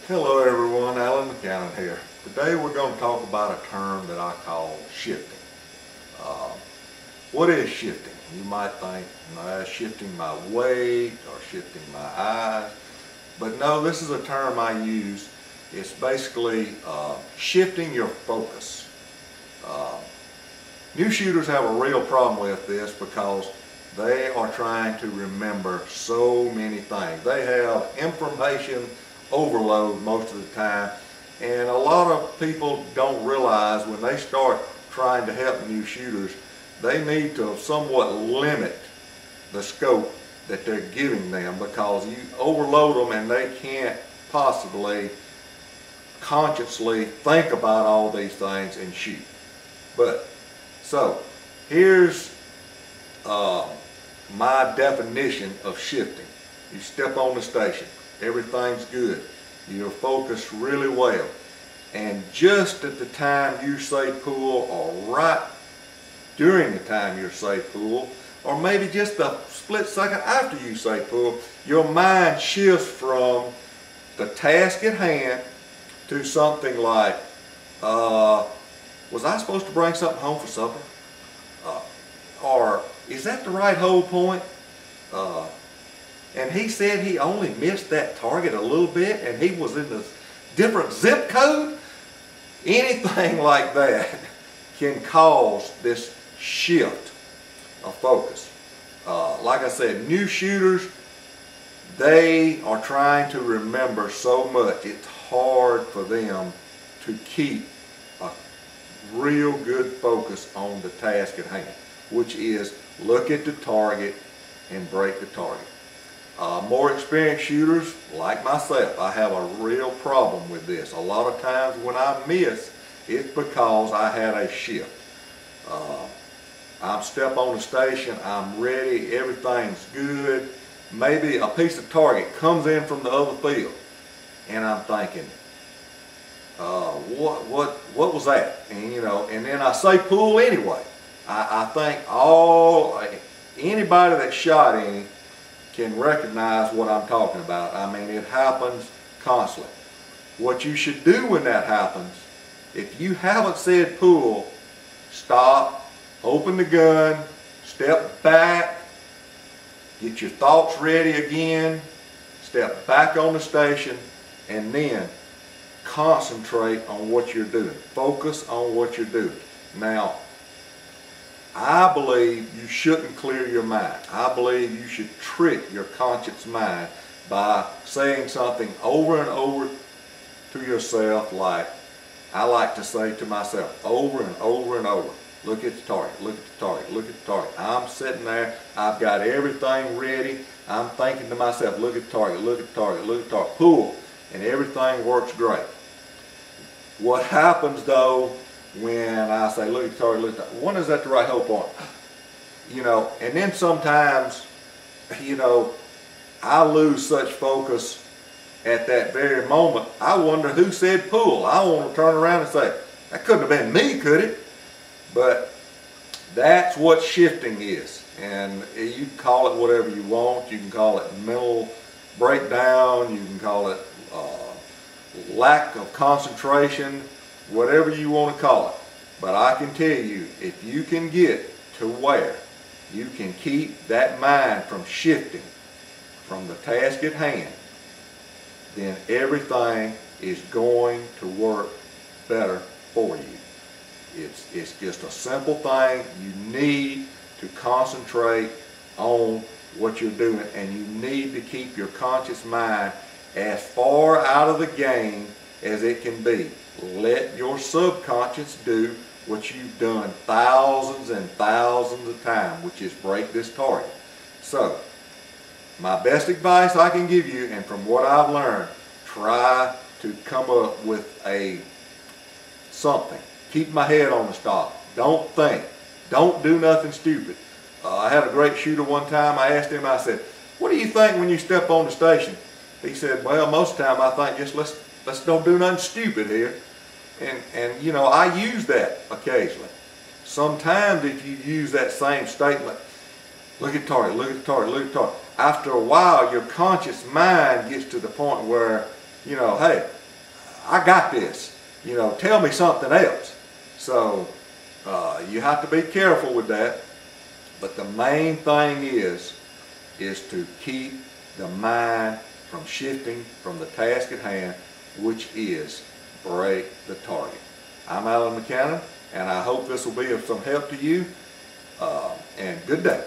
Hello everyone, Alan McCannon here. Today we're going to talk about a term that I call shifting. What is shifting? You might think, shifting my weight or shifting my eyes. But no, this is a term I use. It's basically shifting your focus. New shooters have a real problem with this because they are trying to remember so many things. They have information overload most of the time, and a lot of people don't realize when they start trying to help new shooters, they need to somewhat limit the scope that they're giving them, because you overload them and they can't possibly consciously think about all these things and shoot. So here's my definition of shifting. You step on the station, everything's good, you're focused really well, and just at the time you say pull, or right during the time you say pull, or maybe just a split second after you say pull, your mind shifts from the task at hand to something like, was I supposed to bring something home for supper? Or is that the right hold point? And he said he only missed that target a little bit and he was in a different zip code. Anything like that can cause this shift of focus. Like I said, new shooters, they are trying to remember so much. It's hard for them to keep a real good focus on the task at hand, which is look at the target and break the target. More experienced shooters, like myself, I have a real problem with this. A lot of times when I miss, it's because I had a shift. I'm step on the station, I'm ready, everything's good. Maybe a piece of target comes in from the other field, and I'm thinking, what was that? And and then I say pull anyway. I think anybody that shot any can recognize what I'm talking about. I mean, it happens constantly. What you should do when that happens, if you haven't said pull, stop, open the gun, step back, get your thoughts ready again, step back on the station, and then concentrate on what you're doing. Focus on what you're doing. Now, I believe you shouldn't clear your mind. I believe you should trick your conscious mind by saying something over and over to yourself, like I like to say to myself over and over and over. Look at the target, look at the target, look at the target. I'm sitting there, I've got everything ready. I'm thinking to myself, look at the target, look at the target, look at the target, pull, and everything works great. What happens though, when I say look at the target, look at the target, when is that the right hold point? And then sometimes, I lose such focus at that very moment. I wonder who said pull. I want to turn around and say, that couldn't have been me, could it? But that's what shifting is. And you can call it whatever you want. You can call it mental breakdown. You can call it lack of concentration, whatever you want to call it. But I can tell you, if you can get to where you can keep that mind from shifting from the task at hand, then everything is going to work better for you. It's just a simple thing. You need to concentrate on what you're doing, and you need to keep your conscious mind as far out of the game as it can be. Let your subconscious do what you've done thousands and thousands of times, which is break this target. So, my best advice I can give you, and from what I've learned, try to come up with something. Keep my head on the stock. Don't think. Don't do nothing stupid. I had a great shooter one time. I asked him, I said, what do you think when you step on the station? He said, well, most of the time I think just let's don't do nothing stupid here. And I use that occasionally. Sometimes if you use that same statement, look at target, look at the target, look at the target. After a while, your conscious mind gets to the point where, hey, I got this. You know, tell me something else. So you have to be careful with that. But the main thing is to keep the mind from shifting from the task at hand, which is break the target. I'm Alan McCannon, and I hope this will be of some help to you, and good day.